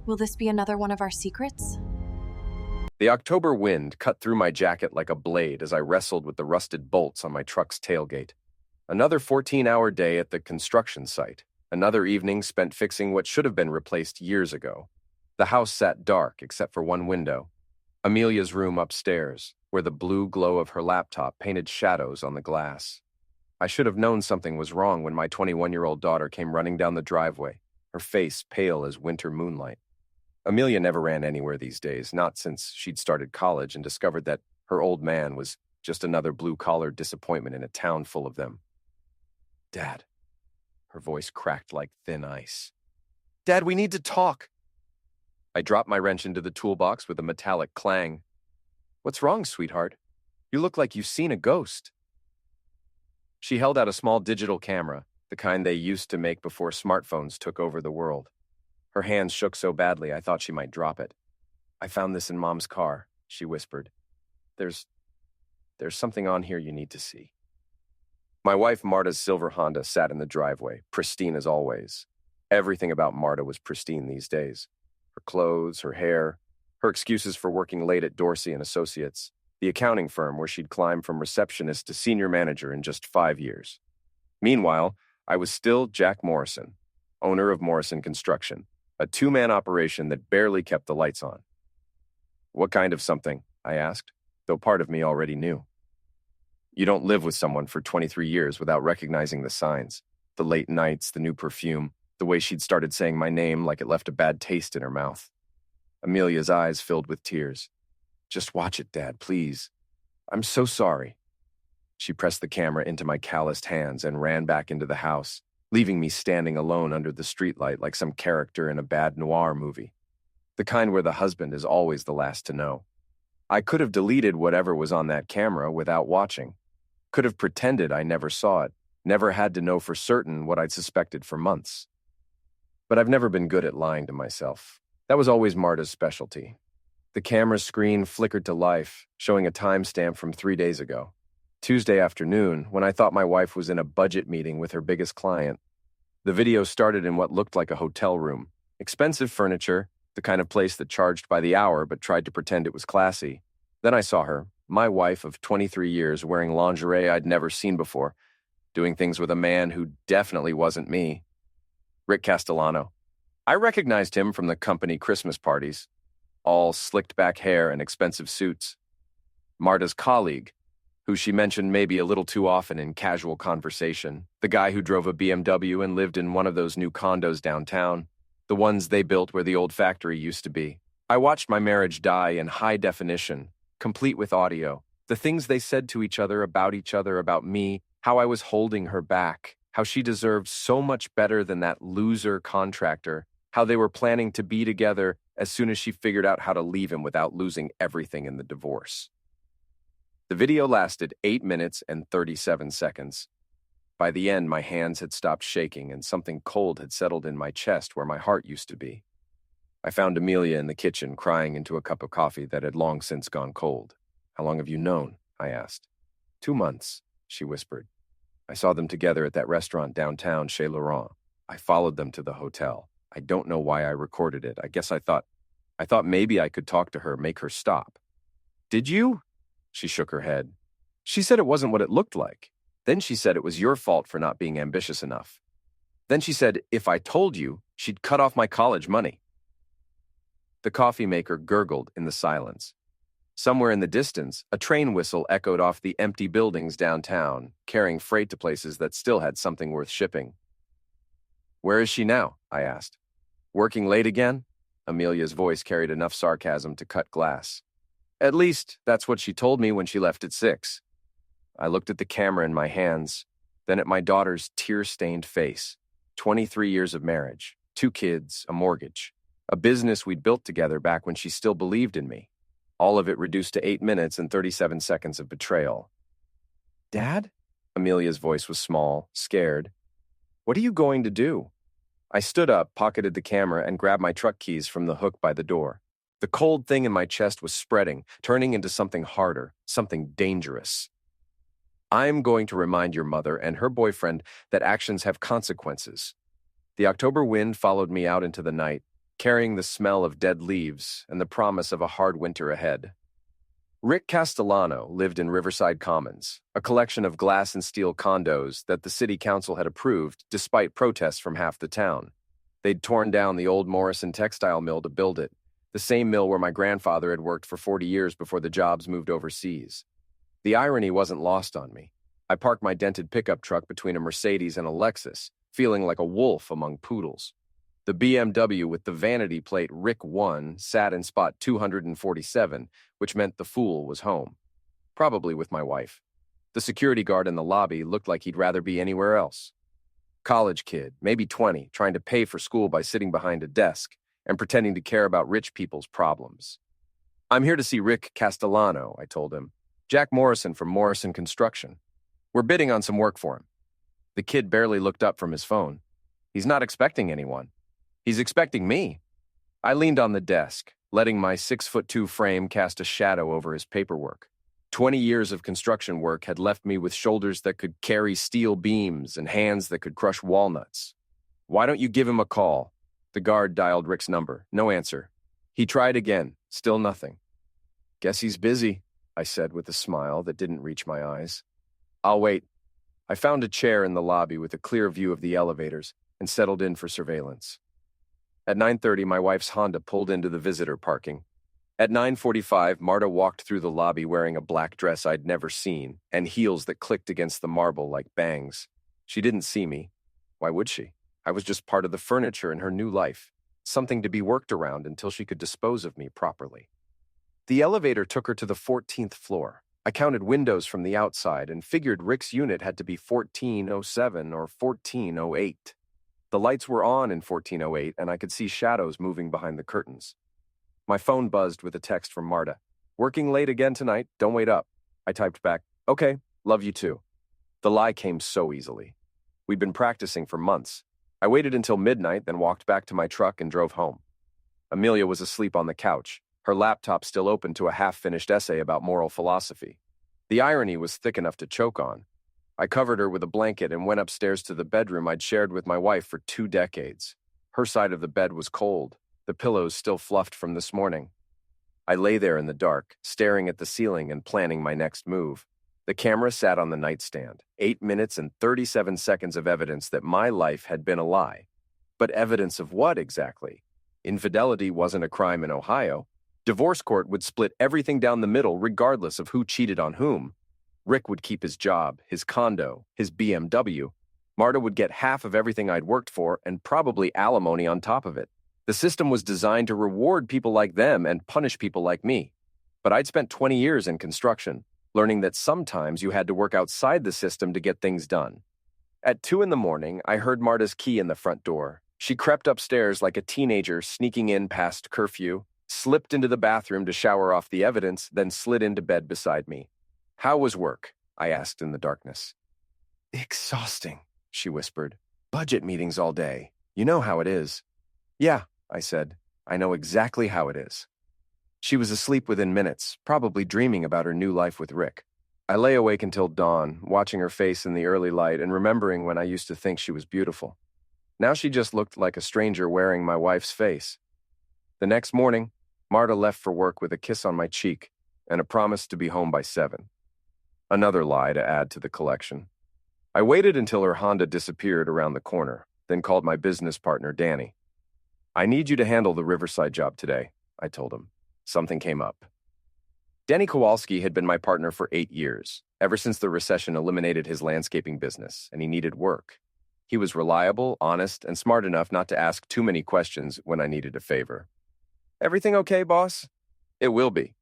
Will this be another one of our secrets? The October wind cut through my jacket like a blade as I wrestled with the rusted bolts on my truck's tailgate. Another 14-hour day at the construction site. Another evening spent fixing what should have been replaced years ago. The house sat dark except for one window. Amelia's room upstairs, where the blue glow of her laptop painted shadows on the glass. I should have known something was wrong when my 21-year-old daughter came running down the driveway, her face pale as winter moonlight. Amelia never ran anywhere these days, not since she'd started college and discovered that her old man was just another blue-collar disappointment in a town full of them. "Dad." Her voice cracked like thin ice. "Dad, we need to talk." I dropped my wrench into the toolbox with a metallic clang. "What's wrong, sweetheart? You look like you've seen a ghost." She held out a small digital camera, the kind they used to make before smartphones took over the world. Her hands shook so badly I thought she might drop it. "I found this in Mom's car," she whispered. There's something on here you need to see." My wife Marta's silver Honda sat in the driveway, pristine as always. Everything about Marta was pristine these days. Her clothes, her hair, her excuses for working late at Dorsey and Associates, the accounting firm where she'd climbed from receptionist to senior manager in just 5 years. Meanwhile, I was still Jack Morrison, owner of Morrison Construction, a two-man operation that barely kept the lights on. "What kind of something?" I asked, though part of me already knew. You don't live with someone for 23 years without recognizing the signs. The late nights, the new perfume, the way she'd started saying my name like it left a bad taste in her mouth. Amelia's eyes filled with tears. "Just watch it, Dad, please. I'm so sorry." She pressed the camera into my calloused hands and ran back into the house, leaving me standing alone under the streetlight like some character in a bad noir movie. The kind where the husband is always the last to know. I could have deleted whatever was on that camera without watching. Could have pretended I never saw it, never had to know for certain what I'd suspected for months. But I've never been good at lying to myself. That was always Marta's specialty. The camera screen flickered to life, showing a timestamp from 3 days ago. Tuesday afternoon, when I thought my wife was in a budget meeting with her biggest client. The video started in what looked like a hotel room. Expensive furniture, the kind of place that charged by the hour but tried to pretend it was classy. Then I saw her, my wife of 23 years, wearing lingerie I'd never seen before, doing things with a man who definitely wasn't me. Rick Castellano. I recognized him from the company Christmas parties, all slicked back hair and expensive suits. Marta's colleague, who she mentioned maybe a little too often in casual conversation, the guy who drove a BMW and lived in one of those new condos downtown, the ones they built where the old factory used to be. I watched my marriage die in high definition, complete with audio, the things they said to each other, about me, how I was holding her back, how she deserved so much better than that loser contractor, how they were planning to be together as soon as she figured out how to leave him without losing everything in the divorce. The video lasted 8 minutes and 37 seconds. By the end, my hands had stopped shaking and something cold had settled in my chest where my heart used to be. I found Amelia in the kitchen crying into a cup of coffee that had long since gone cold. "How long have you known?" I asked. 2 months, she whispered. "I saw them together at that restaurant downtown, Chez Laurent. I followed them to the hotel. I don't know why I recorded it. I guess I thought maybe I could talk to her, make her stop." "Did you?" She shook her head. "She said it wasn't what it looked like. Then she said it was your fault for not being ambitious enough. Then she said if I told you, she'd cut off my college money." The coffee maker gurgled in the silence. Somewhere in the distance, a train whistle echoed off the empty buildings downtown, carrying freight to places that still had something worth shipping. "Where is she now?" I asked. "Working late again?" Amelia's voice carried enough sarcasm to cut glass. "At least, that's what she told me when she left at 6. I looked at the camera in my hands, then at my daughter's tear-stained face. 23 years of marriage, 2 kids, a mortgage, a business we'd built together back when she still believed in me. All of it reduced to 8 minutes and 37 seconds of betrayal. "Dad?" Amelia's voice was small, scared. "What are you going to do?" I stood up, pocketed the camera, and grabbed my truck keys from the hook by the door. The cold thing in my chest was spreading, turning into something harder, something dangerous. "I'm going to remind your mother and her boyfriend that actions have consequences." The October wind followed me out into the night, carrying the smell of dead leaves and the promise of a hard winter ahead. Rick Castellano lived in Riverside Commons, a collection of glass and steel condos that the city council had approved despite protests from half the town. They'd torn down the old Morrison textile mill to build it, the same mill where my grandfather had worked for 40 years before the jobs moved overseas. The irony wasn't lost on me. I parked my dented pickup truck between a Mercedes and a Lexus, feeling like a wolf among poodles. The BMW with the vanity plate Rick 1 sat in spot 247, which meant the fool was home. Probably with my wife. The security guard in the lobby looked like he'd rather be anywhere else. College kid, maybe 20, trying to pay for school by sitting behind a desk and pretending to care about rich people's problems. "I'm here to see Rick Castellano," I told him. "Jack Morrison from Morrison Construction. We're bidding on some work for him." The kid barely looked up from his phone. "He's not expecting anyone. He's expecting me." I leaned on the desk, letting my 6'2" frame cast a shadow over his paperwork. 20 years of construction work had left me with shoulders that could carry steel beams and hands that could crush walnuts. "Why don't you give him a call?" The guard dialed Rick's number. No answer. He tried again. Still nothing. "Guess he's busy," I said with a smile that didn't reach my eyes. "I'll wait." I found a chair in the lobby with a clear view of the elevators and settled in for surveillance. At 9:30, my wife's Honda pulled into the visitor parking. At 9:45, Marta walked through the lobby wearing a black dress I'd never seen and heels that clicked against the marble like bangs. She didn't see me. Why would she? I was just part of the furniture in her new life, something to be worked around until she could dispose of me properly. The elevator took her to the 14th floor. I counted windows from the outside and figured Rick's unit had to be 1407 or 1408. The lights were on in 1408, and I could see shadows moving behind the curtains. My phone buzzed with a text from Marta. "Working late again tonight? Don't wait up." I typed back, "Okay, love you too." The lie came so easily. We'd been practicing for months. I waited until midnight, then walked back to my truck and drove home. Amelia was asleep on the couch, her laptop still open to a half-finished essay about moral philosophy. The irony was thick enough to choke on. I covered her with a blanket and went upstairs to the bedroom I'd shared with my wife for 2 decades. Her side of the bed was cold, the pillows still fluffed from this morning. I lay there in the dark, staring at the ceiling and planning my next move. The camera sat on the nightstand, 8 minutes and 37 seconds of evidence that my life had been a lie. But evidence of what exactly? Infidelity wasn't a crime in Ohio. Divorce court would split everything down the middle regardless of who cheated on whom. Rick would keep his job, his condo, his BMW. Marta would get half of everything I'd worked for and probably alimony on top of it. The system was designed to reward people like them and punish people like me. But I'd spent 20 years in construction, learning that sometimes you had to work outside the system to get things done. At 2 in the morning, I heard Marta's key in the front door. She crept upstairs like a teenager sneaking in past curfew, slipped into the bathroom to shower off the evidence, then slid into bed beside me. "How was work?" I asked in the darkness. "Exhausting," she whispered. "Budget meetings all day. You know how it is." "Yeah," I said. "I know exactly how it is." She was asleep within minutes, probably dreaming about her new life with Rick. I lay awake until dawn, watching her face in the early light and remembering when I used to think she was beautiful. Now she just looked like a stranger wearing my wife's face. The next morning, Marta left for work with a kiss on my cheek and a promise to be home by 7. Another lie to add to the collection. I waited until her Honda disappeared around the corner, then called my business partner, Danny. "I need you to handle the Riverside job today," I told him. Something came up. Danny Kowalski had been my partner for 8 years, ever since the recession eliminated his landscaping business, and he needed work. He was reliable, honest, and smart enough not to ask too many questions when I needed a favor. "Everything okay, boss?" "It will be."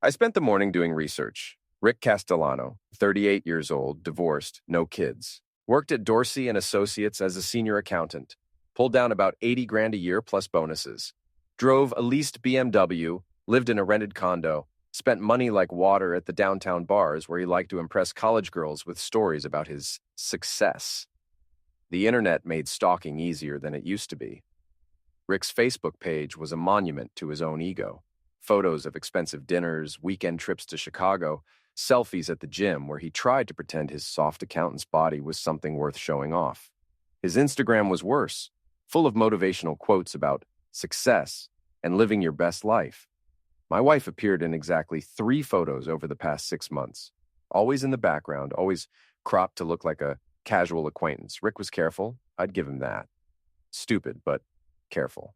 I spent the morning doing research. Rick Castellano, 38 years old, divorced, no kids. Worked at Dorsey and Associates as a senior accountant. Pulled down about 80 grand a year plus bonuses. Drove a leased BMW, lived in a rented condo, spent money like water at the downtown bars where he liked to impress college girls with stories about his success. The internet made stalking easier than it used to be. Rick's Facebook page was a monument to his own ego. Photos of expensive dinners, weekend trips to Chicago, selfies at the gym where he tried to pretend his soft accountant's body was something worth showing off. His Instagram was worse, full of motivational quotes about success, and living your best life. My wife appeared in exactly 3 photos over the past 6 months, always in the background, always cropped to look like a casual acquaintance. Rick was careful. I'd give him that. Stupid, but careful.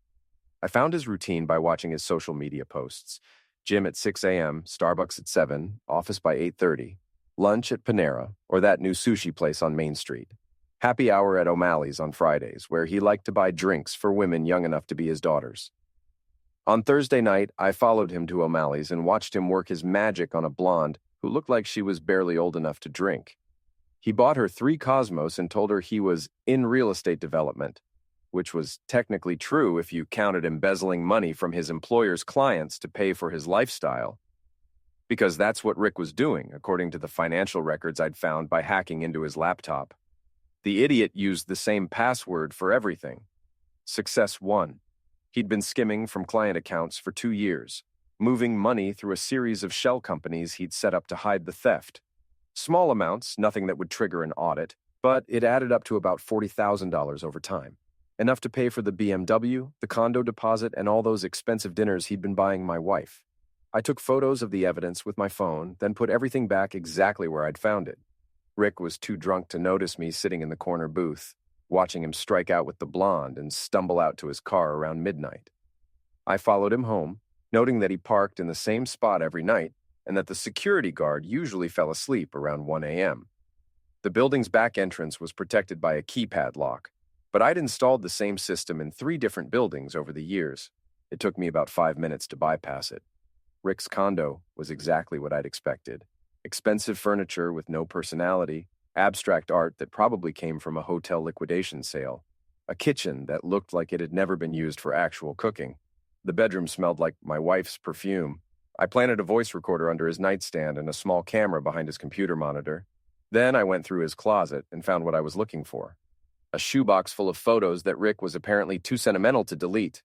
I found his routine by watching his social media posts. Gym at 6 a.m., Starbucks at 7, office by 8:30, lunch at Panera, or that new sushi place on Main Street. Happy hour at O'Malley's on Fridays, where he liked to buy drinks for women young enough to be his daughters. On Thursday night, I followed him to O'Malley's and watched him work his magic on a blonde who looked like she was barely old enough to drink. He bought her 3 Cosmos and told her he was in real estate development, which was technically true if you counted embezzling money from his employer's clients to pay for his lifestyle. Because that's what Rick was doing, according to the financial records I'd found by hacking into his laptop. The idiot used the same password for everything. Success 1. He'd been skimming from client accounts for 2 years, moving money through a series of shell companies he'd set up to hide the theft. Small amounts, nothing that would trigger an audit, but it added up to about $40,000 over time. Enough to pay for the BMW, the condo deposit, and all those expensive dinners he'd been buying my wife. I took photos of the evidence with my phone, then put everything back exactly where I'd found it. Rick was too drunk to notice me sitting in the corner booth, watching him strike out with the blonde and stumble out to his car around midnight. I followed him home, noting that he parked in the same spot every night and that the security guard usually fell asleep around 1 a.m. The building's back entrance was protected by a keypad lock, but I'd installed the same system in 3 different buildings over the years. It took me about 5 minutes to bypass it. Rick's condo was exactly what I'd expected. Expensive furniture with no personality, abstract art that probably came from a hotel liquidation sale, a kitchen that looked like it had never been used for actual cooking. The bedroom smelled like my wife's perfume. I planted a voice recorder under his nightstand and a small camera behind his computer monitor. Then I went through his closet and found what I was looking for. A shoebox full of photos that Rick was apparently too sentimental to delete.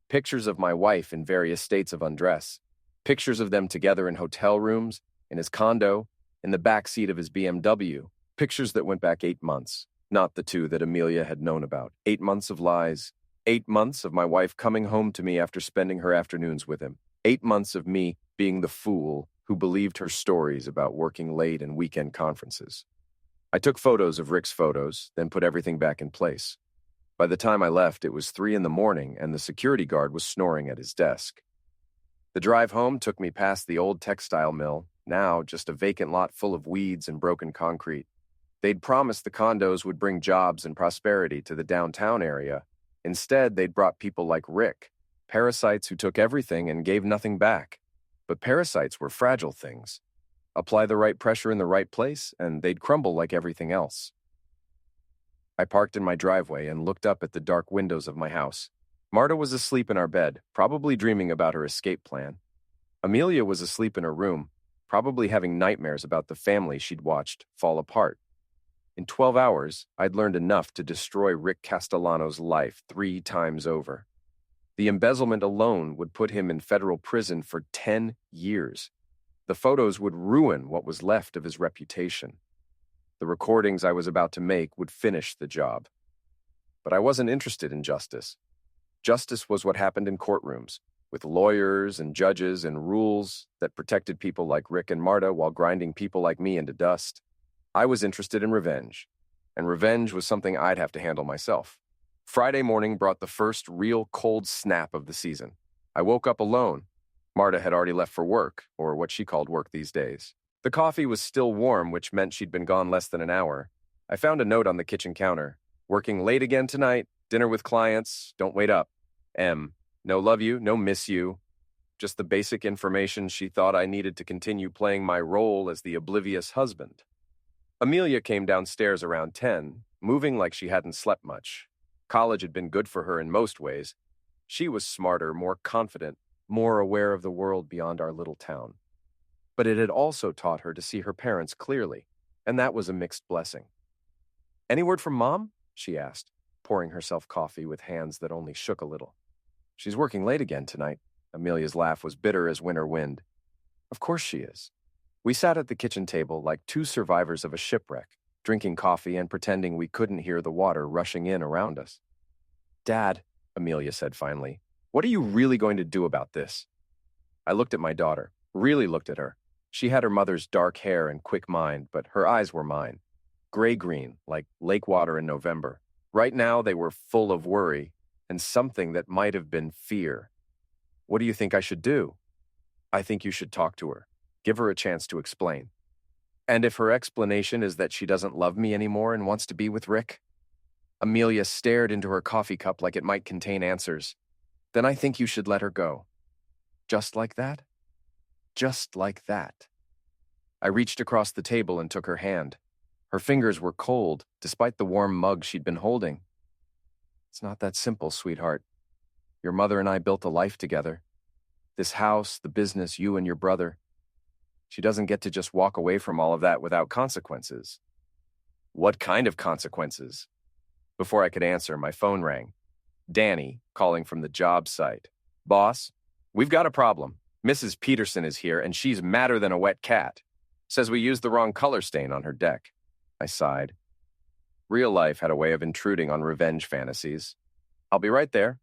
Pictures of my wife in various states of undress. Pictures of them together in hotel rooms, in his condo, in the back seat of his BMW. Pictures that went back 8 months, not the 2 that Amelia had known about. 8 months of lies. 8 months of my wife coming home to me after spending her afternoons with him. 8 months of me being the fool who believed her stories about working late and weekend conferences. I took photos of Rick's photos, then put everything back in place. By the time I left, it was 3 in the morning and the security guard was snoring at his desk. The drive home took me past the old textile mill, now just a vacant lot full of weeds and broken concrete. They'd promised the condos would bring jobs and prosperity to the downtown area. Instead, they'd brought people like Rick, parasites who took everything and gave nothing back. But parasites were fragile things. Apply the right pressure in the right place, and they'd crumble like everything else. I parked in my driveway and looked up at the dark windows of my house. Marta was asleep in our bed, probably dreaming about her escape plan. Amelia was asleep in her room, probably having nightmares about the family she'd watched fall apart. In 12 hours, I'd learned enough to destroy Rick Castellano's life 3 times over. The embezzlement alone would put him in federal prison for 10 years. The photos would ruin what was left of his reputation. The recordings I was about to make would finish the job. But I wasn't interested in justice. Justice was what happened in courtrooms, with lawyers and judges and rules that protected people like Rick and Marta while grinding people like me into dust. I was interested in revenge, and revenge was something I'd have to handle myself. Friday morning brought the first real cold snap of the season. I woke up alone. Marta had already left for work, or what she called work these days. The coffee was still warm, which meant she'd been gone less than an hour. I found a note on the kitchen counter. Working late again tonight, dinner with clients, don't wait up. M. No love you, no miss you. Just the basic information she thought I needed to continue playing my role as the oblivious husband. Amelia came downstairs around 10, moving like she hadn't slept much. College had been good for her in most ways. She was smarter, more confident, more aware of the world beyond our little town. But it had also taught her to see her parents clearly, and that was a mixed blessing. "Any word from Mom?" she asked, pouring herself coffee with hands that only shook a little. "She's working late again tonight." Amelia's laugh was bitter as winter wind. "Of course she is." We sat at the kitchen table like 2 survivors of a shipwreck, drinking coffee and pretending we couldn't hear the water rushing in around us. "Dad," Amelia said finally, What are you really going to do about this? I looked at my daughter, really looked at her. She had her mother's dark hair and quick mind, but her eyes were mine. Gray-green, like lake water in November. Right now, they were full of worry and something that might have been fear. What do you think I should do? I think you should talk to her. Give her a chance to explain. And if her explanation is that she doesn't love me anymore and wants to be with Rick? Amelia stared into her coffee cup like it might contain answers. Then I think you should let her go. Just like that? Just like that. I reached across the table and took her hand. Her fingers were cold, despite the warm mug she'd been holding. It's not that simple, sweetheart. Your mother and I built a life together. This house, the business, you and your brother. She doesn't get to just walk away from all of that without consequences. What kind of consequences? Before I could answer, my phone rang. Danny, calling from the job site. Boss, we've got a problem. Mrs. Peterson is here, and she's madder than a wet cat. Says we used the wrong color stain on her deck. I sighed. Real life had a way of intruding on revenge fantasies. I'll be right there.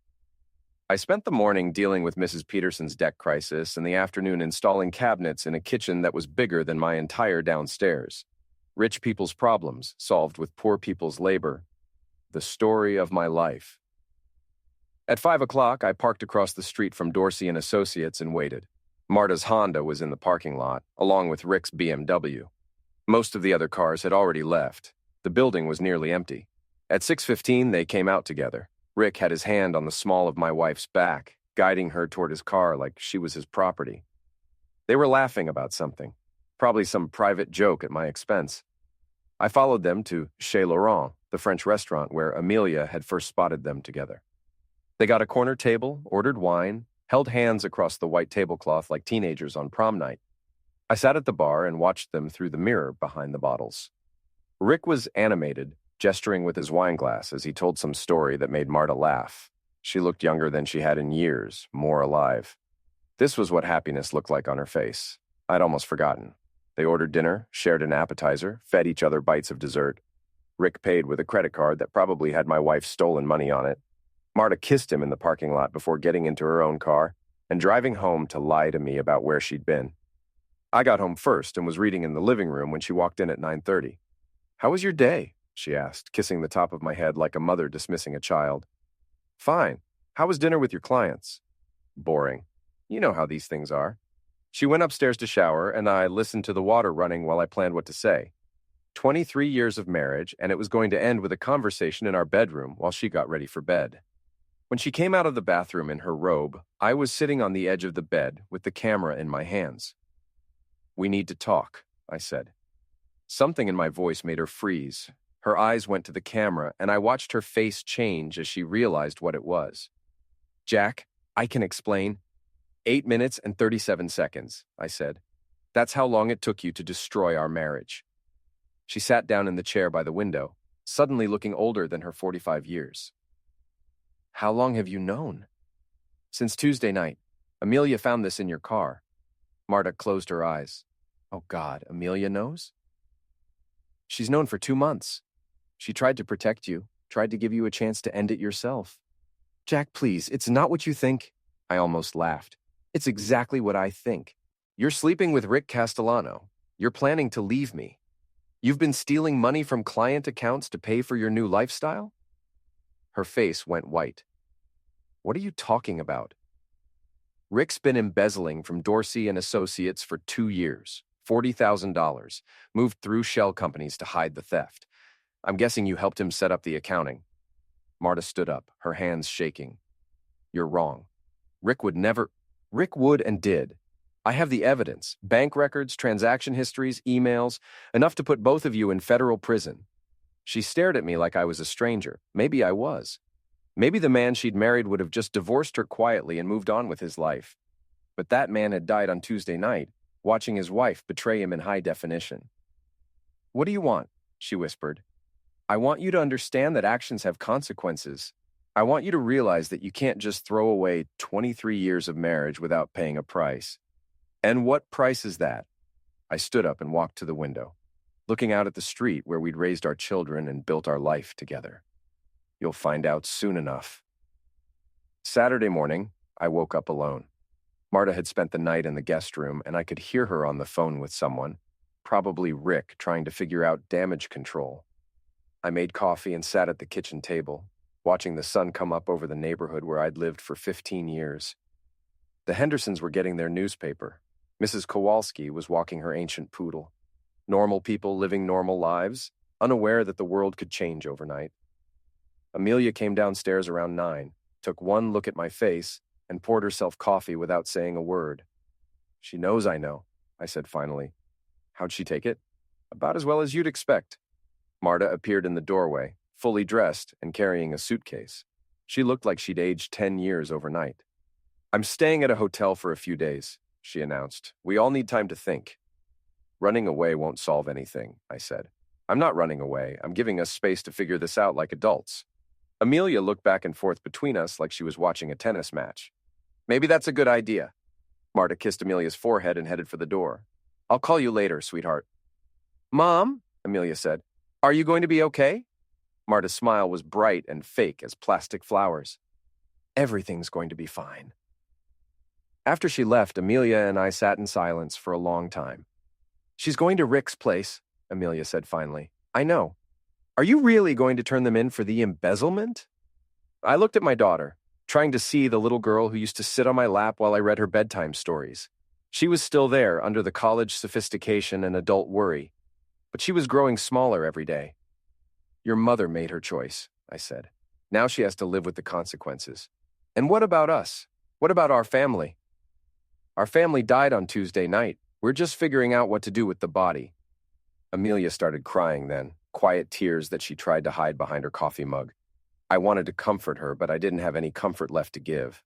I spent the morning dealing with Mrs. Peterson's deck crisis and the afternoon installing cabinets in a kitchen that was bigger than my entire downstairs. Rich people's problems solved with poor people's labor. The story of my life. At 5 o'clock, I parked across the street from Dorsey and Associates and waited. Marta's Honda was in the parking lot, along with Rick's BMW. Most of the other cars had already left. The building was nearly empty. At 6:15, they came out together. Rick had his hand on the small of my wife's back, guiding her toward his car like she was his property. They were laughing about something, probably some private joke at my expense. I followed them to Chez Laurent, the French restaurant where Amelia had first spotted them together. They got a corner table, ordered wine, held hands across the white tablecloth like teenagers on prom night. I sat at the bar and watched them through the mirror behind the bottles. Rick was animated, gesturing with his wine glass as he told some story that made Marta laugh. She looked younger than she had in years, more alive. This was what happiness looked like on her face. I'd almost forgotten. They ordered dinner, shared an appetizer, fed each other bites of dessert. Rick paid with a credit card that probably had my wife's stolen money on it. Marta kissed him in the parking lot before getting into her own car and driving home to lie to me about where she'd been. I got home first and was reading in the living room when she walked in at 9:30. "How was your day?" she asked, kissing the top of my head like a mother dismissing a child. "Fine. How was dinner with your clients?" "Boring. You know how these things are." She went upstairs to shower, and I listened to the water running while I planned what to say. 23 years of marriage, and it was going to end with a conversation in our bedroom while she got ready for bed. When she came out of the bathroom in her robe, I was sitting on the edge of the bed with the camera in my hands. "We need to talk," I said. Something in my voice made her freeze. Her eyes went to the camera, and I watched her face change as she realized what it was. "Jack, I can explain." 8 minutes and 37 seconds, I said. "That's how long it took you to destroy our marriage." She sat down in the chair by the window, suddenly looking older than her 45 years. "How long have you known?" "Since Tuesday night. Amelia found this in your car." Marta closed her eyes. "Oh God, Amelia knows?" "She's known for 2 months. She tried to protect you, tried to give you a chance to end it yourself." "Jack, please, it's not what you think." I almost laughed. "It's exactly what I think. You're sleeping with Rick Castellano. You're planning to leave me. You've been stealing money from client accounts to pay for your new lifestyle?" Her face went white. "What are you talking about?" "Rick's been embezzling from Dorsey and Associates for 2 years, $40,000, moved through shell companies to hide the theft. I'm guessing you helped him set up the accounting." Marta stood up, her hands shaking. "You're wrong. Rick would never—" "Rick would and did. I have the evidence, bank records, transaction histories, emails, enough to put both of you in federal prison." She stared at me like I was a stranger. Maybe I was. Maybe the man she'd married would have just divorced her quietly and moved on with his life. But that man had died on Tuesday night, watching his wife betray him in high definition. "What do you want?" she whispered. "I want you to understand that actions have consequences. I want you to realize that you can't just throw away 23 years of marriage without paying a price." "And what price is that?" I stood up and walked to the window, looking out at the street where we'd raised our children and built our life together. "You'll find out soon enough." Saturday morning, I woke up alone. Marta had spent the night in the guest room, and I could hear her on the phone with someone, probably Rick, trying to figure out damage control. I made coffee and sat at the kitchen table, watching the sun come up over the neighborhood where I'd lived for 15 years. The Hendersons were getting their newspaper. Mrs. Kowalski was walking her ancient poodle. Normal people living normal lives, unaware that the world could change overnight. Amelia came downstairs around 9, took one look at my face, and poured herself coffee without saying a word. "She knows I know," I said finally. "How'd she take it?" "About as well as you'd expect." Marta appeared in the doorway, fully dressed and carrying a suitcase. She looked like she'd aged 10 years overnight. "I'm staying at a hotel for a few days," she announced. "We all need time to think." "Running away won't solve anything," I said. "I'm not running away. I'm giving us space to figure this out like adults." Amelia looked back and forth between us like she was watching a tennis match. "Maybe that's a good idea." Marta kissed Amelia's forehead and headed for the door. "I'll call you later, sweetheart." "Mom," Amelia said, "are you going to be okay?" Marta's smile was bright and fake as plastic flowers. "Everything's going to be fine." After she left, Amelia and I sat in silence for a long time. "She's going to Rick's place," Amelia said finally. "I know. Are you really going to turn them in for the embezzlement?" I looked at my daughter, trying to see the little girl who used to sit on my lap while I read her bedtime stories. She was still there under the college sophistication and adult worry, but she was growing smaller every day. "Your mother made her choice," I said. "Now she has to live with the consequences. And what about us? What about our family?" "Our family died on Tuesday night. We're just figuring out what to do with the body." Amelia started crying then, quiet tears that she tried to hide behind her coffee mug. I wanted to comfort her, but I didn't have any comfort left to give.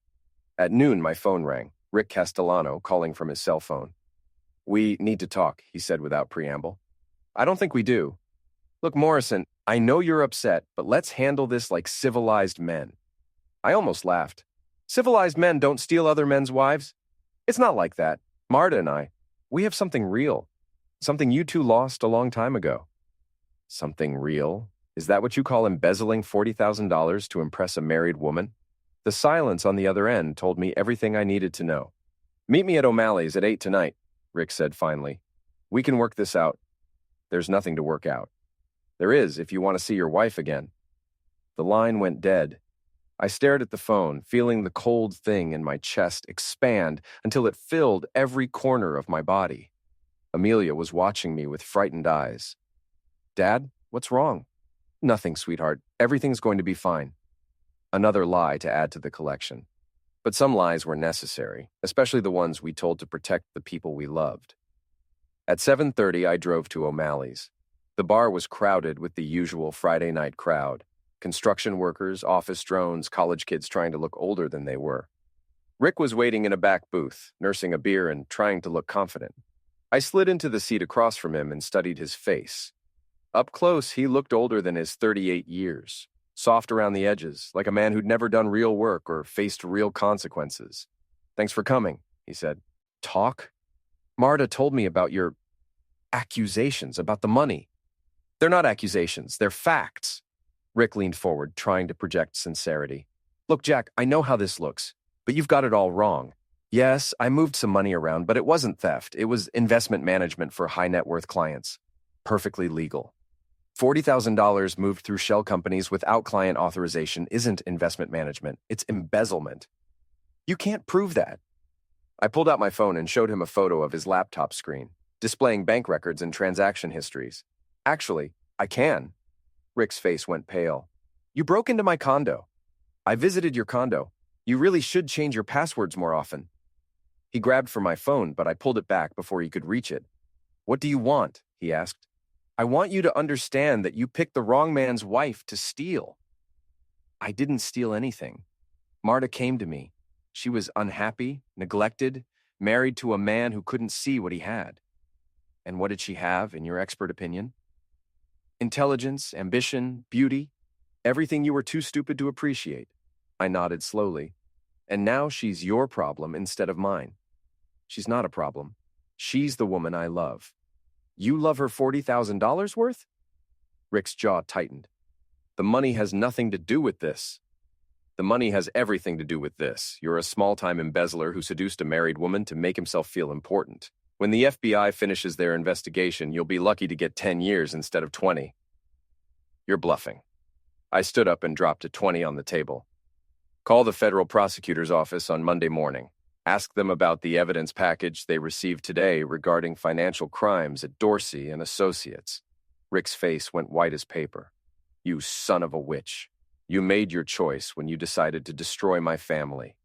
At noon, my phone rang, Rick Castellano calling from his cell phone. "We need to talk," he said without preamble. "I don't think we do. Look, Morrison, I know you're upset, but let's handle this like civilized men." I almost laughed. "Civilized men don't steal other men's wives. It's not like that. Marta and I, we have something real. Something you two lost a long time ago." "Something real? Is that what you call embezzling $40,000 to impress a married woman?" The silence on the other end told me everything I needed to know. "Meet me at O'Malley's at 8 tonight," Rick said finally. "We can work this out." "There's nothing to work out." "There is if you want to see your wife again." The line went dead. I stared at the phone, feeling the cold thing in my chest expand until it filled every corner of my body. Amelia was watching me with frightened eyes. "Dad, what's wrong?" "Nothing, sweetheart. Everything's going to be fine." Another lie to add to the collection. But some lies were necessary, especially the ones we told to protect the people we loved. At 7:30, I drove to O'Malley's. The bar was crowded with the usual Friday night crowd. Construction workers, office drones, college kids trying to look older than they were. Rick was waiting in a back booth, nursing a beer and trying to look confident. I slid into the seat across from him and studied his face. Up close, he looked older than his 38 years, soft around the edges, like a man who'd never done real work or faced real consequences. "Thanks for coming," he said. "Talk? Marta told me about your accusations about the money." "They're not accusations, they're facts." Rick leaned forward, trying to project sincerity. "Look, Jack, I know how this looks, but you've got it all wrong. Yes, I moved some money around, but it wasn't theft. It was investment management for high net worth clients. Perfectly legal. $40,000 moved through shell companies without client authorization isn't investment management. It's embezzlement. You can't prove that." I pulled out my phone and showed him a photo of his laptop screen, displaying bank records and transaction histories. "Actually, I can." Rick's face went pale. "You broke into my condo. I visited your condo. You really should change your passwords more often." He grabbed for my phone, but I pulled it back before he could reach it. "What do you want?" he asked. "I want you to understand that you picked the wrong man's wife to steal." "I didn't steal anything. Marta came to me. She was unhappy, neglected, married to a man who couldn't see what he had." "And what did she have, in your expert opinion?" "Intelligence, ambition, beauty, everything you were too stupid to appreciate." I nodded slowly. "And now she's your problem instead of mine." "She's not a problem. She's the woman I love." "You love her $40,000 worth?" Rick's jaw tightened. "The money has nothing to do with this." The money has everything to do with this. You're a small-time embezzler who seduced a married woman to make himself feel important. When the FBI finishes their investigation, you'll be lucky to get 10 years instead of 20. You're bluffing. I stood up and dropped a 20 on the table. Call the federal prosecutor's office on Monday morning. Ask them about the evidence package they received today regarding financial crimes at Dorsey and Associates. Rick's face went white as paper. You son of a witch. You made your choice when you decided to destroy my family.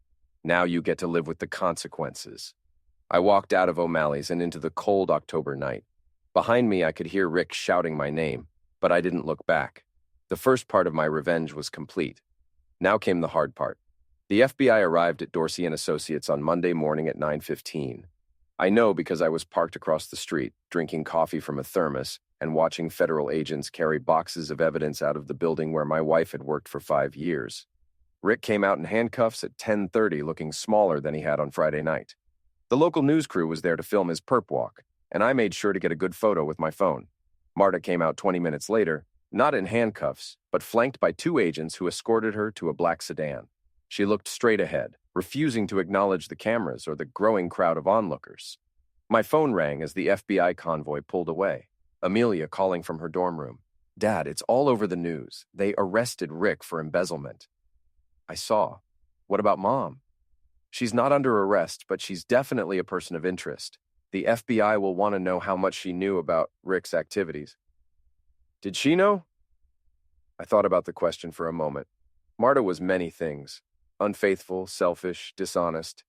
Now you get to live with the consequences. I walked out of O'Malley's and into the cold October night. Behind me, I could hear Rick shouting my name, but I didn't look back. The first part of my revenge was complete. Now came the hard part. The FBI arrived at Dorsey and Associates on Monday morning at 9:15. I know because I was parked across the street, drinking coffee from a thermos and watching federal agents carry boxes of evidence out of the building where my wife had worked for 5 years. Rick came out in handcuffs at 10:30, looking smaller than he had on Friday night. The local news crew was there to film his perp walk, and I made sure to get a good photo with my phone. Marta came out 20 minutes later, not in handcuffs, but flanked by 2 agents who escorted her to a black sedan. She looked straight ahead, refusing to acknowledge the cameras or the growing crowd of onlookers. My phone rang as the FBI convoy pulled away. Amelia calling from her dorm room. Dad, it's all over the news. They arrested Rick for embezzlement. I saw. What about Mom? She's not under arrest, but she's definitely a person of interest. The FBI will want to know how much she knew about Rick's activities. Did she know? I thought about the question for a moment. Marta was many things. Unfaithful, selfish, dishonest.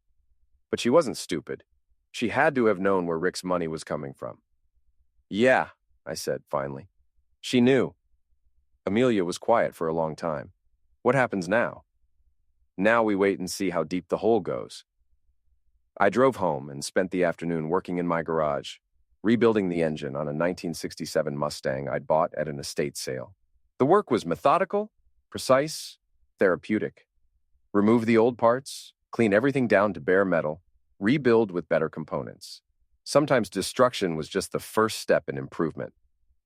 But she wasn't stupid. She had to have known where Rick's money was coming from. Yeah, I said finally. She knew. Amelia was quiet for a long time. What happens now? Now we wait and see how deep the hole goes. I drove home and spent the afternoon working in my garage, rebuilding the engine on a 1967 Mustang I'd bought at an estate sale. The work was methodical, precise, therapeutic. Remove the old parts, clean everything down to bare metal, rebuild with better components. Sometimes destruction was just the first step in improvement.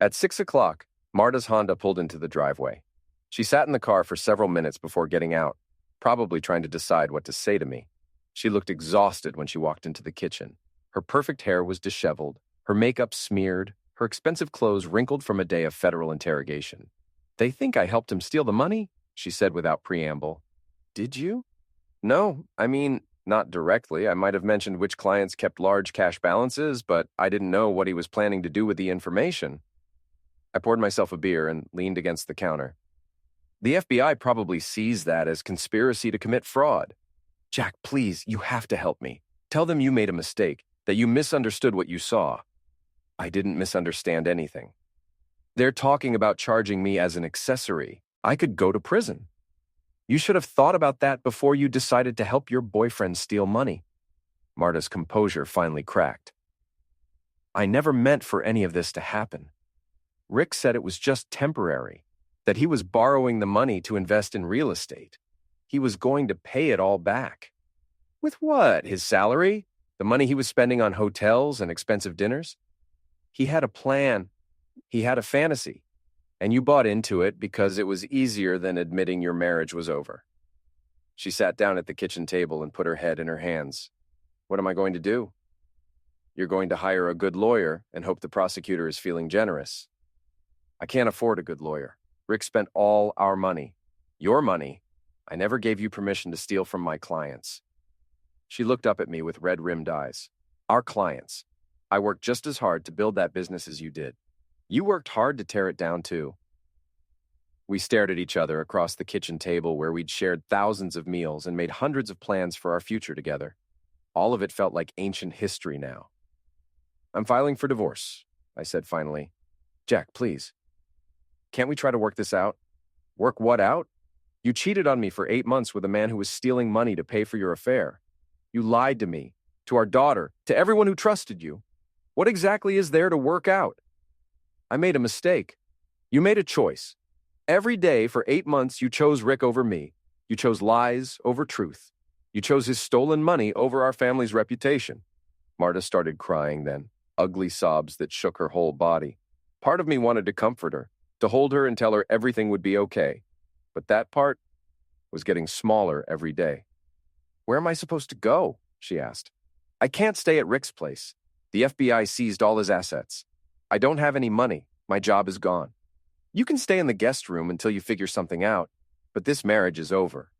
At 6 o'clock, Marta's Honda pulled into the driveway. She sat in the car for several minutes before getting out, probably trying to decide what to say to me. She looked exhausted when she walked into the kitchen. Her perfect hair was disheveled, her makeup smeared, her expensive clothes wrinkled from a day of federal interrogation. They think I helped him steal the money? She said without preamble. Did you? No, not directly. I might have mentioned which clients kept large cash balances, but I didn't know what he was planning to do with the information. I poured myself a beer and leaned against the counter. The FBI probably sees that as conspiracy to commit fraud. Jack, please, you have to help me. Tell them you made a mistake, that you misunderstood what you saw. I didn't misunderstand anything. They're talking about charging me as an accessory. I could go to prison. You should have thought about that before you decided to help your boyfriend steal money. Marta's composure finally cracked. I never meant for any of this to happen. Rick said it was just temporary, that he was borrowing the money to invest in real estate. He was going to pay it all back. With what? His salary? The money he was spending on hotels and expensive dinners? He had a plan. He had a fantasy. And you bought into it because it was easier than admitting your marriage was over. She sat down at the kitchen table and put her head in her hands. What am I going to do? You're going to hire a good lawyer and hope the prosecutor is feeling generous. I can't afford a good lawyer. Rick spent all our money. Your money. I never gave you permission to steal from my clients. She looked up at me with red-rimmed eyes. Our clients. I worked just as hard to build that business as you did. You worked hard to tear it down, too. We stared at each other across the kitchen table where we'd shared thousands of meals and made hundreds of plans for our future together. All of it felt like ancient history now. I'm filing for divorce, I said finally. Jack, please. Can't we try to work this out? Work what out? You cheated on me for 8 months with a man who was stealing money to pay for your affair. You lied to me, to our daughter, to everyone who trusted you. What exactly is there to work out? I made a mistake. You made a choice. Every day for 8 months, you chose Rick over me. You chose lies over truth. You chose his stolen money over our family's reputation. Marta started crying then, ugly sobs that shook her whole body. Part of me wanted to comfort her, to hold her and tell her everything would be okay. But that part, was getting smaller every day. "Where am I supposed to go?" she asked. "I can't stay at Rick's place. The FBI seized all his assets. I don't have any money. My job is gone. You can stay in the guest room until you figure something out, but this marriage is over."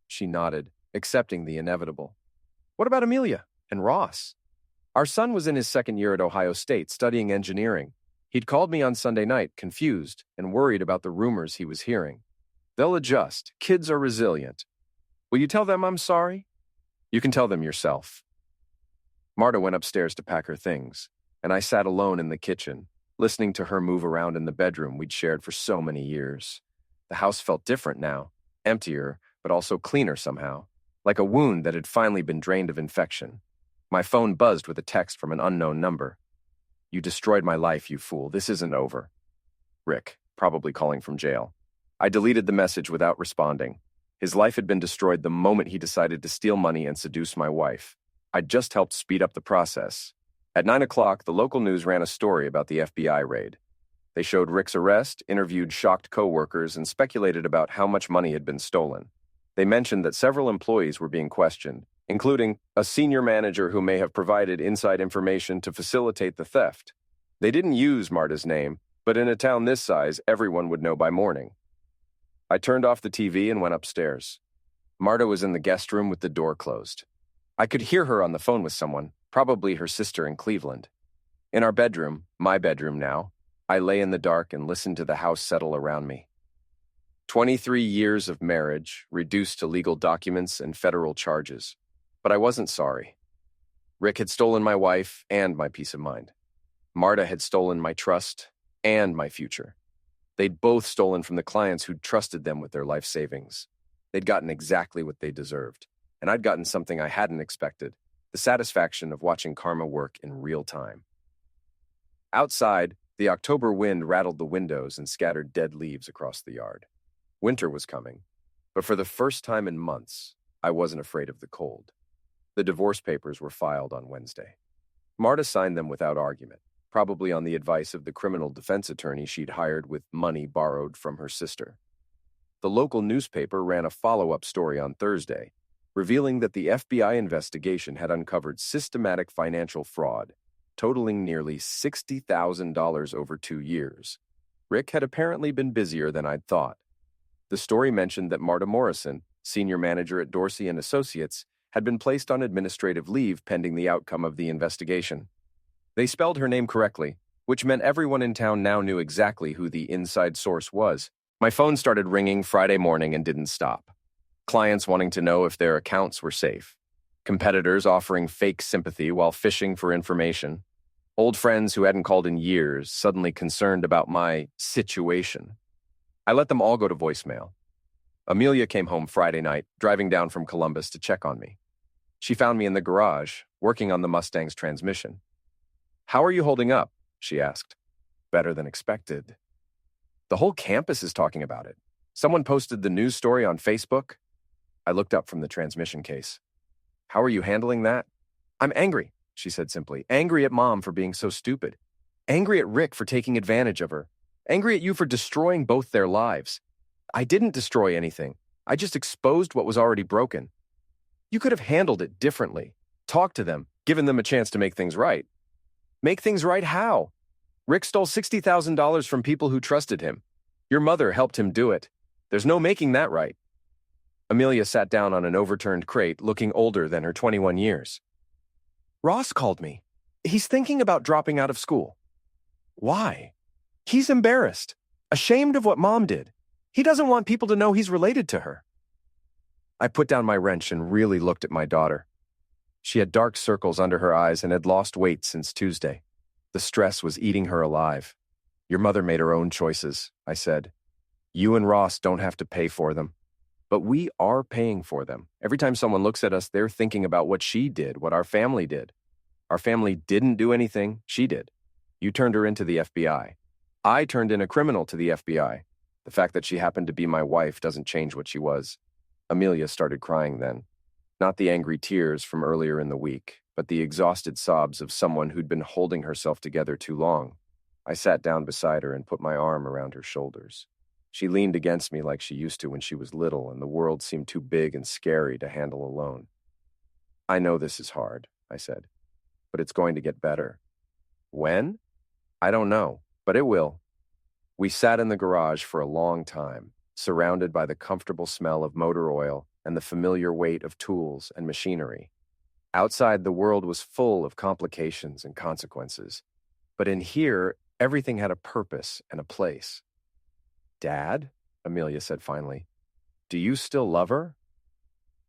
She nodded, accepting the inevitable. "What about Amelia and Ross?" "Our son was in his second year at Ohio State studying engineering. He'd called me on Sunday night, confused and worried about the rumors he was hearing. They'll adjust. Kids are resilient. Will you tell them I'm sorry?" "You can tell them yourself." Marta went upstairs to pack her things, and I sat alone in the kitchen, listening to her move around in the bedroom we'd shared for so many years. The house felt different now, emptier, but also cleaner somehow, like a wound that had finally been drained of infection. My phone buzzed with a text from an unknown number. "You destroyed my life, you fool. This isn't over." Rick, probably calling from jail. I deleted the message without responding. His life had been destroyed the moment he decided to steal money and seduce my wife. I'd just helped speed up the process. At 9 o'clock, the local news ran a story about the FBI raid. They showed Rick's arrest, interviewed shocked co-workers, and speculated about how much money had been stolen. They mentioned that several employees were being questioned, including a senior manager who may have provided inside information to facilitate the theft. They didn't use Marta's name, but in a town this size, everyone would know by morning. I turned off the TV and went upstairs. Marta was in the guest room with the door closed. I could hear her on the phone with someone, probably her sister in Cleveland. In our bedroom, my bedroom now, I lay in the dark and listened to the house settle around me. 23 years of marriage, reduced to legal documents and federal charges. But I wasn't sorry. Rick had stolen my wife and my peace of mind. Marta had stolen my trust and my future. They'd both stolen from the clients who'd trusted them with their life savings. They'd gotten exactly what they deserved, and I'd gotten something I hadn't expected, the satisfaction of watching karma work in real time. Outside, the October wind rattled the windows and scattered dead leaves across the yard. Winter was coming, but for the first time in months, I wasn't afraid of the cold. The divorce papers were filed on Wednesday. Marta signed them without argument, probably on the advice of the criminal defense attorney she'd hired with money borrowed from her sister. The local newspaper ran a follow-up story on Thursday, revealing that the FBI investigation had uncovered systematic financial fraud, totaling nearly $60,000 over 2 years. Rick had apparently been busier than I'd thought. The story mentioned that Marta Morrison, senior manager at Dorsey & Associates, had been placed on administrative leave pending the outcome of the investigation. They spelled her name correctly, which meant everyone in town now knew exactly who the inside source was. My phone started ringing Friday morning and didn't stop. Clients wanting to know if their accounts were safe. Competitors offering fake sympathy while fishing for information. Old friends who hadn't called in years suddenly concerned about my situation. I let them all go to voicemail. Amelia came home Friday night, driving down from Columbus to check on me. She found me in the garage, working on the Mustang's transmission. "How are you holding up?" she asked. "Better than expected." "The whole campus is talking about it. Someone posted the news story on Facebook." I looked up from the transmission case. "How are you handling that?" "I'm angry," she said simply. "Angry at Mom for being so stupid. Angry at Rick for taking advantage of her. Angry at you for destroying both their lives. I didn't destroy anything. I just exposed what was already broken. You could have handled it differently. Talked to them, given them a chance to make things right." "Make things right how?" "Rick stole $60,000 from people who trusted him. Your mother helped him do it. There's no making that right." Amelia sat down on an overturned crate, looking older than her 21 years. "Ross called me. He's thinking about dropping out of school." "Why?" "He's embarrassed. Ashamed of what Mom did. He doesn't want people to know he's related to her." I put down my wrench and really looked at my daughter. She had dark circles under her eyes and had lost weight since Tuesday. The stress was eating her alive. "Your mother made her own choices," I said. "You and Ross don't have to pay for them. But we are paying for them. Every time someone looks at us, they're thinking about what she did, what our family did. Our family didn't do anything, she did. You turned her into the FBI. I turned in a criminal to the FBI. The fact that she happened to be my wife doesn't change what she was." Amelia started crying then. Not the angry tears from earlier in the week, but the exhausted sobs of someone who'd been holding herself together too long. I sat down beside her and put my arm around her shoulders. She leaned against me like she used to when she was little, and the world seemed too big and scary to handle alone. I know this is hard, I said, but it's going to get better. When? I don't know, but it will. We sat in the garage for a long time, surrounded by the comfortable smell of motor oil and the familiar weight of tools and machinery. Outside, the world was full of complications and consequences, but in here, everything had a purpose and a place. Dad, Amelia said finally, do you still love her?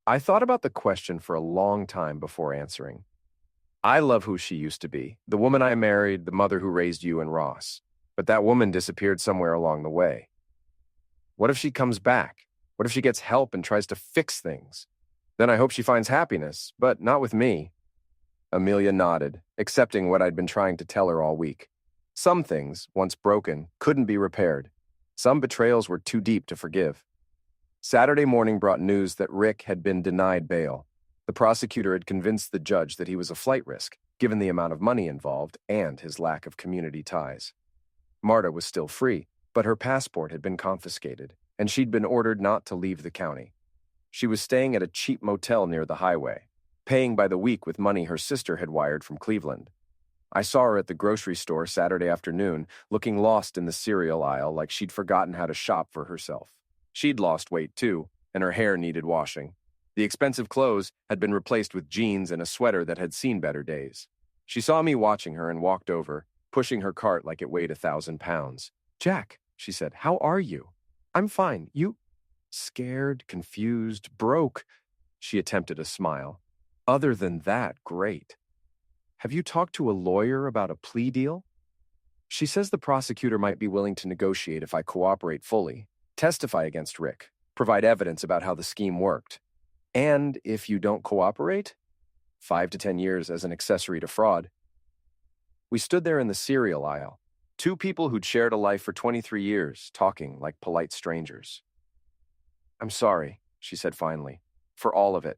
I thought about the question for a long time before answering. I love who she used to be, the woman I married, the mother who raised you and Ross. But that woman disappeared somewhere along the way. What if she comes back? What if she gets help and tries to fix things? Then I hope she finds happiness, but not with me. Amelia nodded, accepting what I'd been trying to tell her all week. Some things, once broken, couldn't be repaired. Some betrayals were too deep to forgive. Saturday morning brought news that Rick had been denied bail. The prosecutor had convinced the judge that he was a flight risk, given the amount of money involved and his lack of community ties. Marta was still free, but her passport had been confiscated, and she'd been ordered not to leave the county. She was staying at a cheap motel near the highway, paying by the week with money her sister had wired from Cleveland. I saw her at the grocery store Saturday afternoon, looking lost in the cereal aisle like she'd forgotten how to shop for herself. She'd lost weight too, and her hair needed washing. The expensive clothes had been replaced with jeans and a sweater that had seen better days. She saw me watching her and walked over, pushing her cart like it weighed 1,000 pounds. Jack, she said, how are you? I'm fine. You? Scared, confused, broke. She attempted a smile. Other than that, great. Have you talked to a lawyer about a plea deal? She says the prosecutor might be willing to negotiate if I cooperate fully, testify against Rick, provide evidence about how the scheme worked. And if you don't cooperate, 5 to 10 years as an accessory to fraud. We stood there in the cereal aisle, two people who'd shared a life for 23 years, talking like polite strangers. I'm sorry, she said finally, for all of it,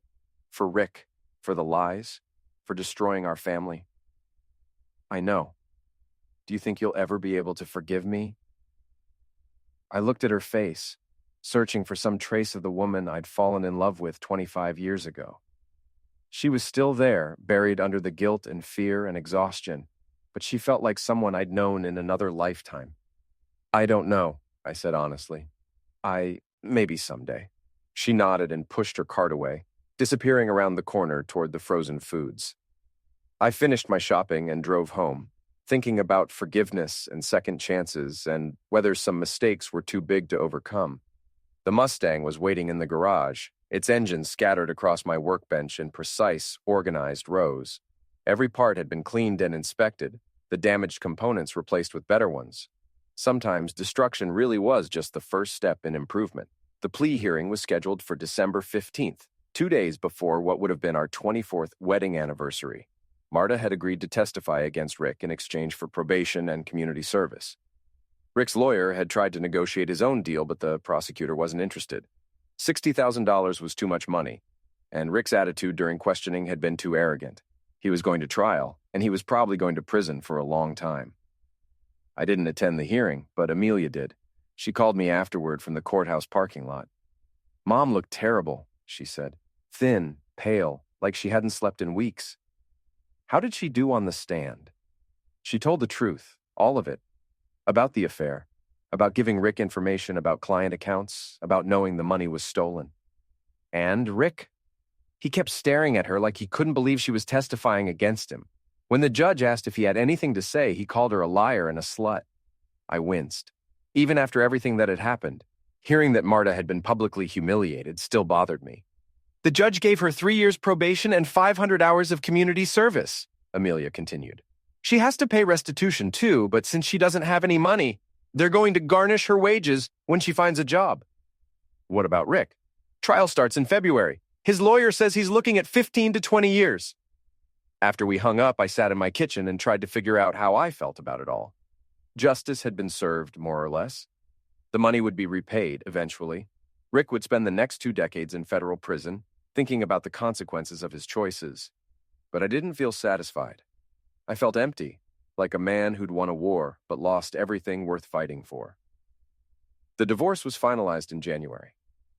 for Rick, for the lies, for destroying our family. I know. Do you think you'll ever be able to forgive me? I looked at her face, searching for some trace of the woman I'd fallen in love with 25 years ago. She was still there, buried under the guilt and fear and exhaustion, but she felt like someone I'd known in another lifetime. I don't know, I said honestly. Maybe someday. She nodded and pushed her cart away, disappearing around the corner toward the frozen foods. I finished my shopping and drove home, thinking about forgiveness and second chances and whether some mistakes were too big to overcome. The Mustang was waiting in the garage, its engine scattered across my workbench in precise, organized rows. Every part had been cleaned and inspected, the damaged components replaced with better ones. Sometimes destruction really was just the first step in improvement. The plea hearing was scheduled for December 15th, 2 days before what would have been our 24th wedding anniversary. Marta had agreed to testify against Rick in exchange for probation and community service. Rick's lawyer had tried to negotiate his own deal, but the prosecutor wasn't interested. $60,000 was too much money, and Rick's attitude during questioning had been too arrogant. He was going to trial, and he was probably going to prison for a long time. I didn't attend the hearing, but Amelia did. She called me afterward from the courthouse parking lot. Mom looked terrible, she said. Thin, pale, like she hadn't slept in weeks. How did she do on the stand? She told the truth, all of it. About the affair, about giving Rick information about client accounts, about knowing the money was stolen. And Rick? He kept staring at her like he couldn't believe she was testifying against him. When the judge asked if he had anything to say, he called her a liar and a slut. I winced. Even after everything that had happened, hearing that Marta had been publicly humiliated still bothered me. The judge gave her 3 years probation and 500 hours of community service, Amelia continued. She has to pay restitution too, but since she doesn't have any money, they're going to garnish her wages when she finds a job. What about Rick? Trial starts in February. His lawyer says he's looking at 15 to 20 years. After we hung up, I sat in my kitchen and tried to figure out how I felt about it all. Justice had been served, more or less. The money would be repaid eventually. Rick would spend the next 2 decades in federal prison, thinking about the consequences of his choices. But I didn't feel satisfied. I felt empty, like a man who'd won a war but lost everything worth fighting for. The divorce was finalized in January.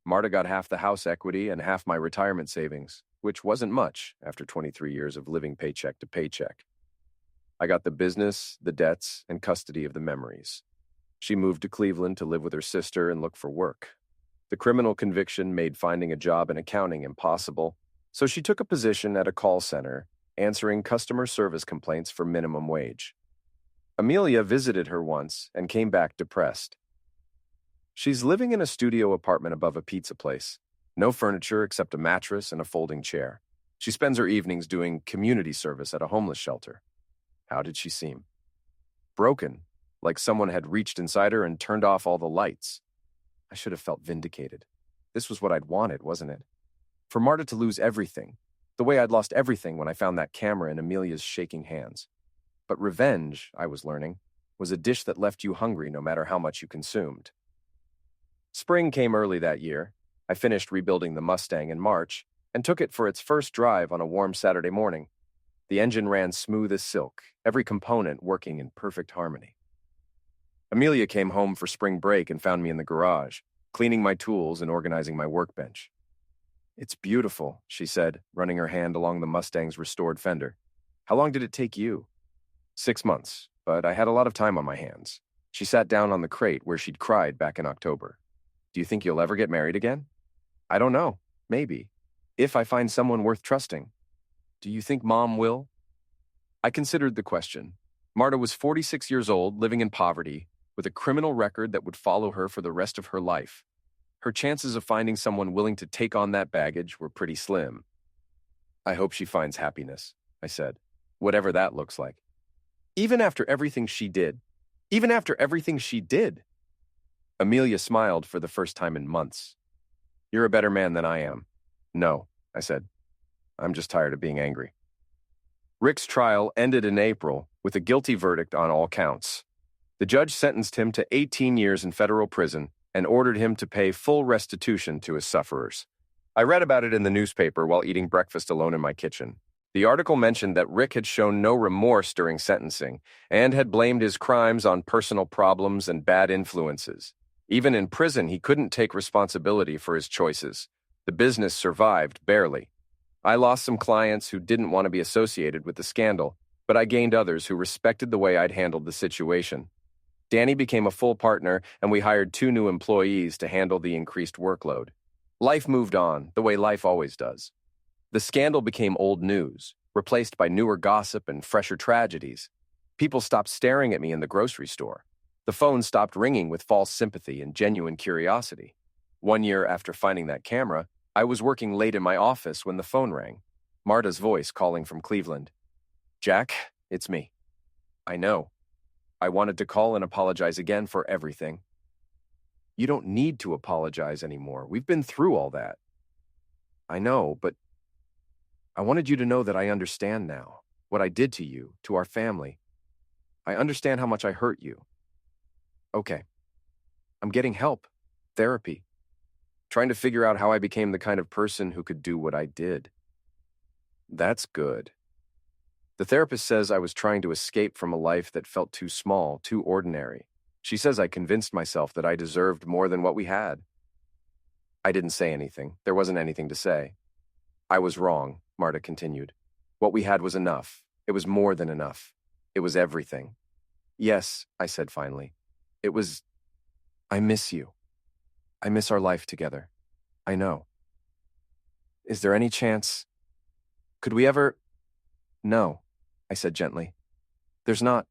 Marta got half the house equity and half my retirement savings, which wasn't much after 23 years of living paycheck to paycheck. I got the business, the debts, and custody of the memories. She moved to Cleveland to live with her sister and look for work. The criminal conviction made finding a job in accounting impossible, so she took a position at a call center, answering customer service complaints for minimum wage. Amelia visited her once and came back depressed. She's living in a studio apartment above a pizza place. No furniture except a mattress and a folding chair. She spends her evenings doing community service at a homeless shelter. How did she seem? Broken, like someone had reached inside her and turned off all the lights. I should have felt vindicated. This was what I'd wanted, wasn't it? For Marta to lose everything, the way I'd lost everything when I found that camera in Amelia's shaking hands. But revenge, I was learning, was a dish that left you hungry no matter how much you consumed. Spring came early that year. I finished rebuilding the Mustang in March and took it for its first drive on a warm Saturday morning. The engine ran smooth as silk, every component working in perfect harmony. Amelia came home for spring break and found me in the garage, cleaning my tools and organizing my workbench. "It's beautiful," she said, running her hand along the Mustang's restored fender. "How long did it take you?" 6 months, but I had a lot of time on my hands. She sat down on the crate where she'd cried back in October. "Do you think you'll ever get married again?" "I don't know. Maybe. If I find someone worth trusting." "Do you think Mom will?" I considered the question. Marta was 46 years old, living in poverty, with a criminal record that would follow her for the rest of her life. Her chances of finding someone willing to take on that baggage were pretty slim. "I hope she finds happiness," I said, "whatever that looks like." Even after everything she did. Even after everything she did. Amelia smiled for the first time in months. "You're a better man than I am." "No," I said. "I'm just tired of being angry." Rick's trial ended in April with a guilty verdict on all counts. The judge sentenced him to 18 years in federal prison and ordered him to pay full restitution to his sufferers. I read about it in the newspaper while eating breakfast alone in my kitchen. The article mentioned that Rick had shown no remorse during sentencing and had blamed his crimes on personal problems and bad influences. Even in prison, he couldn't take responsibility for his choices. The business survived barely. I lost some clients who didn't want to be associated with the scandal, but I gained others who respected the way I'd handled the situation. Danny became a full partner, and we hired 2 new employees to handle the increased workload. Life moved on, the way life always does. The scandal became old news, replaced by newer gossip and fresher tragedies. People stopped staring at me in the grocery store. The phone stopped ringing with false sympathy and genuine curiosity. 1 year after finding that camera, I was working late in my office when the phone rang. Marta's voice calling from Cleveland. "Jack, it's me." "I know. I wanted to call and apologize again for everything." "You don't need to apologize anymore. We've been through all that." "I know, but I wanted you to know that I understand now. What I did to you, to our family. I understand how much I hurt you." "Okay. I'm getting help. Therapy. Trying to figure out how I became the kind of person who could do what I did." "That's good." The therapist says I was trying to escape from a life that felt too small, too ordinary. She says I convinced myself that I deserved more than what we had. I didn't say anything. There wasn't anything to say. "I was wrong," Marta continued. "What we had was enough. It was more than enough. It was everything." "Yes," I said finally. I miss you. I miss our life together. I know. Is there any chance? Could we ever?" "No," I said gently. "There's not."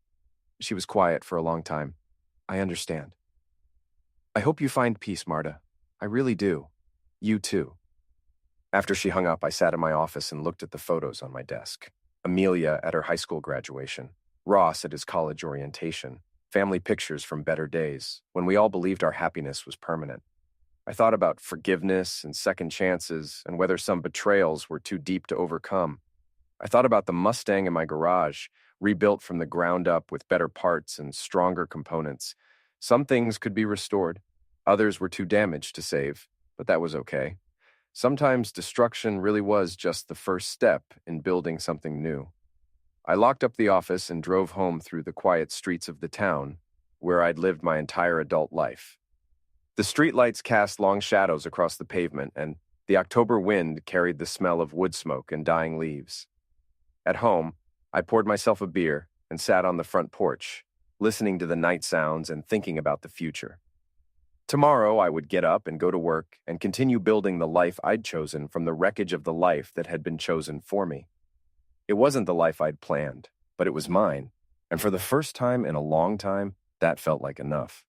She was quiet for a long time. "I understand. I hope you find peace, Marta. I really do. You too." After she hung up, I sat in my office and looked at the photos on my desk. Amelia at her high school graduation, Ross at his college orientation, family pictures from better days, when we all believed our happiness was permanent. I thought about forgiveness and second chances and whether some betrayals were too deep to overcome. I thought about the Mustang in my garage, rebuilt from the ground up with better parts and stronger components. Some things could be restored. Others were too damaged to save, but that was okay. Sometimes destruction really was just the first step in building something new. I locked up the office and drove home through the quiet streets of the town where I'd lived my entire adult life. The streetlights cast long shadows across the pavement, and the October wind carried the smell of wood smoke and dying leaves. At home, I poured myself a beer and sat on the front porch, listening to the night sounds and thinking about the future. Tomorrow, I would get up and go to work and continue building the life I'd chosen from the wreckage of the life that had been chosen for me. It wasn't the life I'd planned, but it was mine, and for the first time in a long time, that felt like enough.